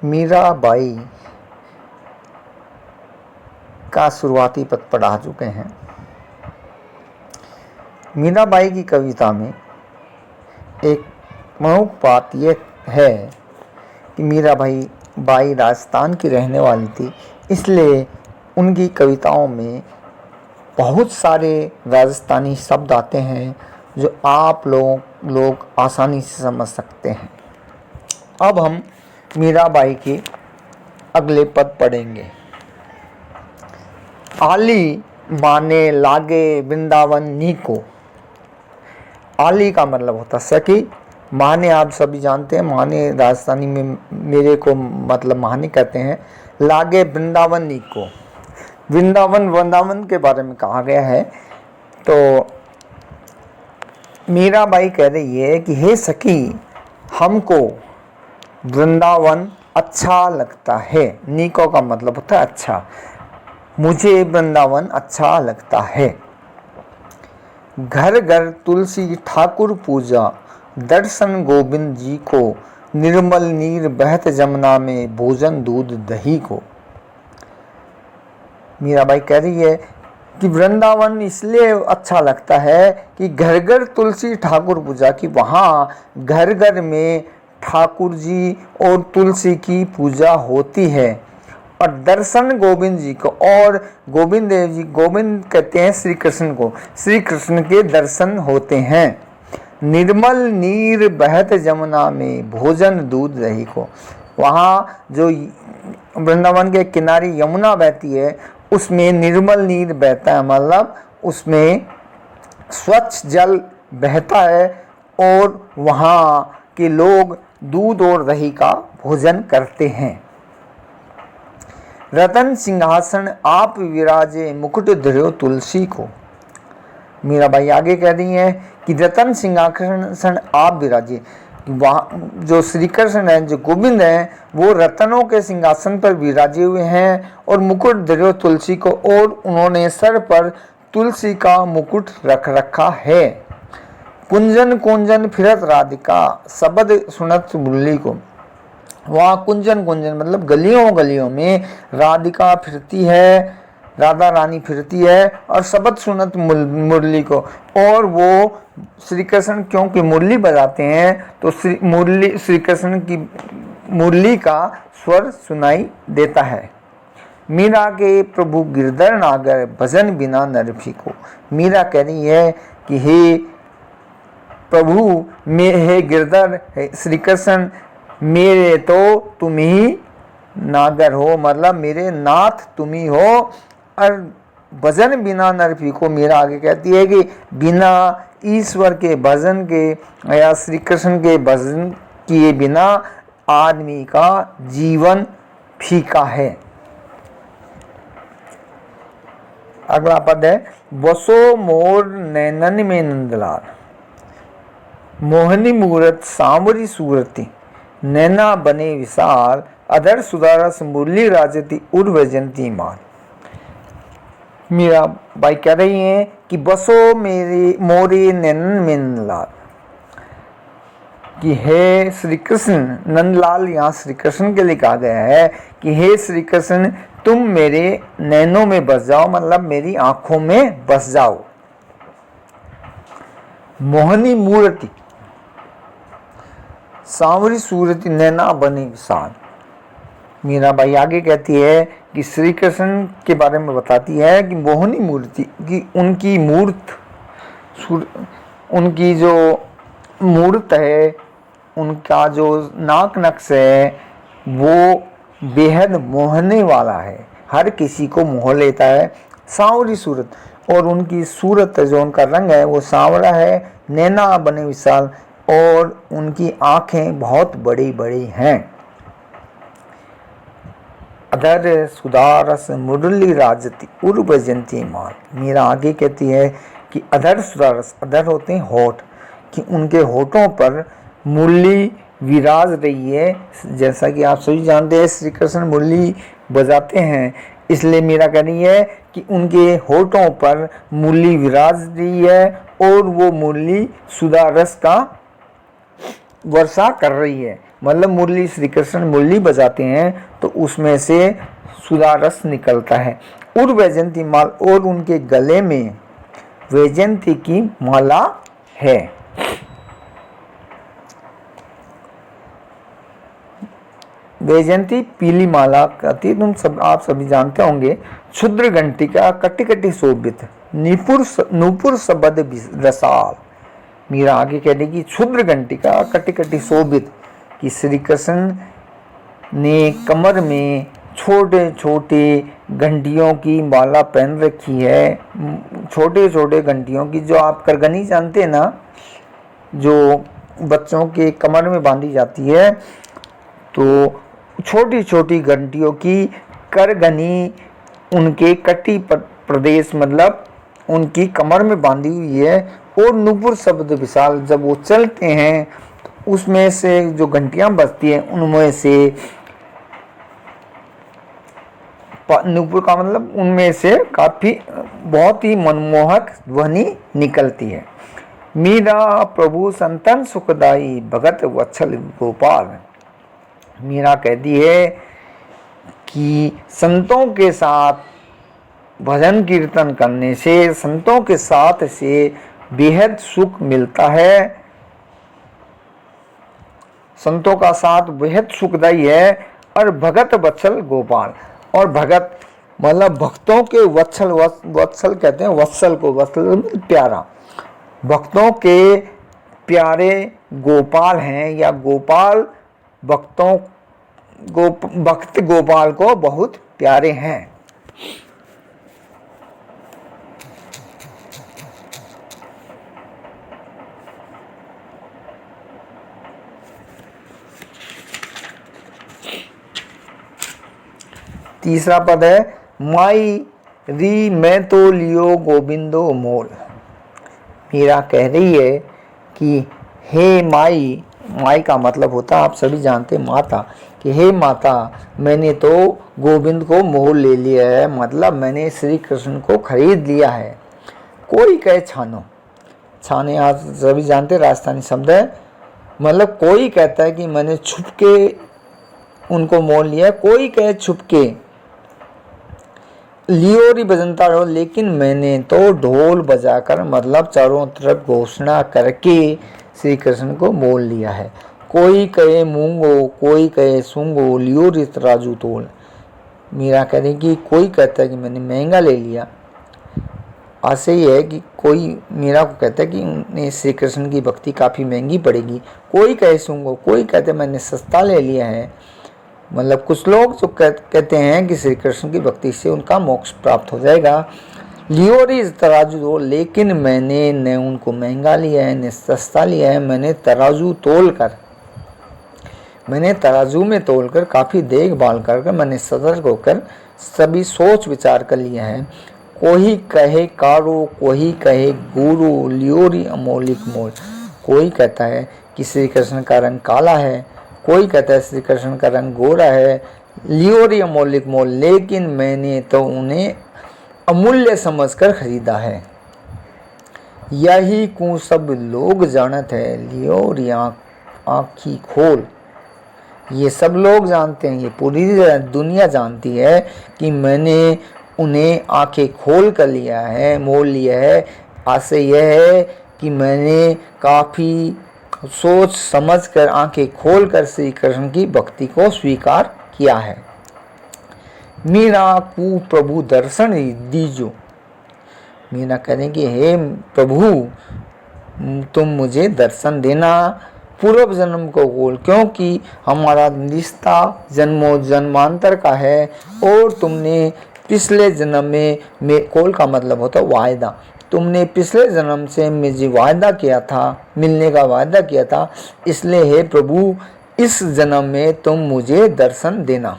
मीराबाई का शुरुआती पद पढ़ा चुके हैं। मीराबाई की कविता में एक प्रमुख बात यह है कि मीराबाई राजस्थान की रहने वाली थी, इसलिए उनकी कविताओं में बहुत सारे राजस्थानी शब्द आते हैं जो आप लोग आसानी से समझ सकते हैं। अब हम मीराबाई के अगले पद पढ़ेंगे। आली माने लागे वृंदावन नीको। आली का मतलब होता है सखी। माने आप सभी जानते हैं, माने राजस्थानी में मेरे को मतलब माने कहते हैं। लागे वृंदावन नीको, वृंदावन के बारे में कहा गया है। तो मीराबाई कह रही है कि हे सखी, हमको वृंदावन अच्छा लगता है। नीको का मतलब होता है अच्छा। मुझे वृंदावन अच्छा लगता है। घर घर तुलसी ठाकुर पूजा, दर्शन गोविंद जी को, निर्मल नीर बहत जमुना में, भोजन दूध दही को। मीराबाई कह रही है कि वृंदावन इसलिए अच्छा लगता है कि घर घर तुलसी ठाकुर पूजा की, वहाँ घर घर में ठाकुर जी और तुलसी की पूजा होती है, और दर्शन गोविंद जी को, और गोविंद देव जी, गोविंद कहते हैं श्री कृष्ण को, श्री कृष्ण के दर्शन होते हैं। निर्मल नीर बहत जमुना में, भोजन दूध दही को। वहाँ जो वृंदावन के किनारे यमुना बहती है, उसमें निर्मल नीर बहता है, मतलब उसमें स्वच्छ जल बहता है, और वहाँ के लोग दूध और दही का भोजन करते हैं। रतन सिंहासन आप विराजे, मुकुट धर्यो तुलसी को। मीराबाई आगे कह रही है कि रतन सिंहासन आप विराजे। वहाँ जो श्री कृष्ण है, जो गोविंद हैं, वो रतनों के सिंहासन पर विराजे हुए हैं, और मुकुट धर्यो तुलसी को, और उन्होंने सर पर तुलसी का मुकुट रख रखा है। कुंजन कुंजन फिरत राधिका, शब्द सुनत मुरली को। वहाँ कुंजन मतलब गलियों में राधिका फिरती है, राधा रानी फिरती है, और शब्द सुनत मुरली को। और वो श्री कृष्ण क्योंकि मुरली बजाते हैं, तो श्री कृष्ण की मुरली का स्वर सुनाई देता है। मीरा के प्रभु गिरधर नागर, भजन बिना नरफी को। मीरा कह रही है कि हे प्रभु, हे गिरधर, श्री कृष्ण, मेरे तो तुम ही नागर हो, मतलब मेरे नाथ तुम ही हो। और भजन बिना नरफी को, मीरा आगे कहती है कि बिना ईश्वर के भजन के या श्री कृष्ण के भजन किए बिना आदमी का जीवन फीका है। अगला पद है, बसो मोर नैनन में नंदलाल, मोहनी मूरत सांवरी सूरती, नैना बने विशाल, अधर सुधारस मुरली राजती, उर्वजंती माल। मीराबाई कह रही हैं कि बसो मेरे मोरे नैनन में नंदलाल, कि हे श्री कृष्ण, नंदलाल यहाँ श्री कृष्ण के लिए कहा गया है कि हे श्री कृष्ण, तुम मेरे नैनों में बस जाओ, मतलब मेरी आंखों में बस जाओ। मोहनी मूर्ति सांवरी सूरती, नैना बनी विशाल। मीराबाई आगे कहती है कि श्री कृष्ण के बारे में बताती है कि मोहनी मूर्ति की, उनकी उनकी जो मूर्त है, उनका जो नाक नक्श है, वो बेहद मोहने वाला है, हर किसी को मोह लेता है। सांवरी सूरत, और उनकी सूरत जो उनका रंग है वो सांवरा है। नैना बने विशाल, और उनकी आंखें बहुत बड़ी बड़ी हैं। अधर सुधारस मुरली राजती, उर्वजंती माल। मीरा आगे कहती है कि अधर सुधारस, अधर होते हैं होठ, कि उनके होठों पर मुरली विराज रही है। जैसा कि आप सभी जानते हैं, श्री कृष्ण मुरली बजाते हैं, इसलिए मीरा कह रही है कि उनके होठों पर मुरली विराज रही है, और वो मुरली सुधा रस का वर्षा कर रही है। मतलब मुरली, श्री कृष्ण मुरली बजाते हैं तो उसमें से सुधा रस निकलता है। और वैजयंती माल, और उनके गले में वैजयंती की माला है। वैजयंती पीली माला कहती, आप सभी जानते होंगे। क्षुद्र घंटिका कटी कटी शोभित, नूपुर सबद रसाल। मीरा आगे कह देगी क्षुद्र घंटिका कटी कटी शोभित, कि श्री कृष्ण ने कमर में छोटे छोटे घंटियों की माला पहन रखी है। छोटे छोटे घंटियों की, जो आप करगनी जानते हैं ना, जो बच्चों के कमर में बांधी जाती है, तो छोटी छोटी घंटियों की करगनी उनके कटी प्रदेश, मतलब उनकी कमर में बांधी हुई है। और नुपुर शब्द विशाल, जब वो चलते हैं तो उसमें से जो घंटियां बजती हैं उनमें से, नुपुर का मतलब उनमें से काफी बहुत ही मनमोहक ध्वनि निकलती है। मीरा प्रभु संतन सुखदाई भगत वत्सल गोपाल। मीरा कहती है कि संतों के साथ भजन कीर्तन करने से, संतों के साथ से बेहद सुख मिलता है। संतों का साथ बेहद सुखदायी है। और भगत वत्सल गोपाल, और भगत मतलब भक्तों के वत्सल, वत्सल कहते हैं वत्सल को, वत्सल प्यारा, भक्तों के प्यारे गोपाल हैं, या गोपाल भक्तों भक्त गोपाल को बहुत प्यारे हैं। तीसरा पद है माई री मैं तो लियो गोविंदो मोल। मीरा कह रही है कि हे माई, माई का मतलब होता है, आप सभी जानते हैं, माता, कि हे माता, मैंने तो गोविंद को मोल ले लिया है, मतलब मैंने श्री कृष्ण को खरीद लिया है। कोई कहे छानो, छाने आप सभी जानते राजस्थानी शब्द है, मतलब कोई कहता है कि मैंने छुपके उनको मोल लिया है, कोई कहे छुपके लियोरी बजनता रहो, लेकिन मैंने तो ढोल बजाकर, मतलब चारों तरफ घोषणा करके श्री कृष्ण को मोल लिया है। कोई कहे मूंगो, कोई कहे सूंगो, लियोरी तराजू तोल। मीरा कह रही कि कोई कहता है कि मैंने महंगा ले लिया, ऐसे ही है कि कोई मीरा को कहता है कि उन्हें श्री कृष्ण की भक्ति काफ़ी महंगी पड़ेगी। कोई कहे सूंगो, कोई कहते हैं मैंने सस्ता ले लिया है, मतलब कुछ लोग जो कहते हैं कि श्री कृष्ण की भक्ति से उनका मोक्ष प्राप्त हो जाएगा। लियोरी तराजू दो, लेकिन मैंने न उनको महंगा लिया है न सस्ता लिया है, मैंने तराजू तोल कर, मैंने तराजू में तोलकर काफ़ी देखभाल कर मैंने सतर्क होकर सभी सोच विचार कर लिया है। कोई कहे कारो, कोई कहे गुरु, लियोरी अमोलिक मोल। कोई कहता है कि श्री कृष्ण का रंग काला है, कोई कहता है श्री कृष्ण का रंग गोरा है, लियोरी अमोलिक मोल, लेकिन मैंने तो उन्हें अमूल्य समझकर खरीदा है। यही को सब लोग जानत है, लियोरी आँखी खोल। ये सब लोग जानते हैं, ये पूरी दुनिया जानती है कि मैंने उन्हें आंखें खोल कर लिया है, मोल लिया है। आशय यह है कि मैंने काफ़ी सोच समझ कर, आंखें खोल कर श्री कृष्ण की भक्ति को स्वीकार किया है। मीरा को प्रभु दर्शन दीजो। मीरा कहेंगे हे प्रभु, तुम मुझे दर्शन देना पूर्व जन्म को बोल, क्योंकि हमारा रिश्ता जन्मों जन्मांतर का है, और तुमने पिछले जन्म में कोल का मतलब होता है वायदा, तुमने पिछले जन्म से मुझे वायदा किया था, मिलने का वायदा किया था, इसलिए हे प्रभु इस जन्म में तुम मुझे दर्शन देना।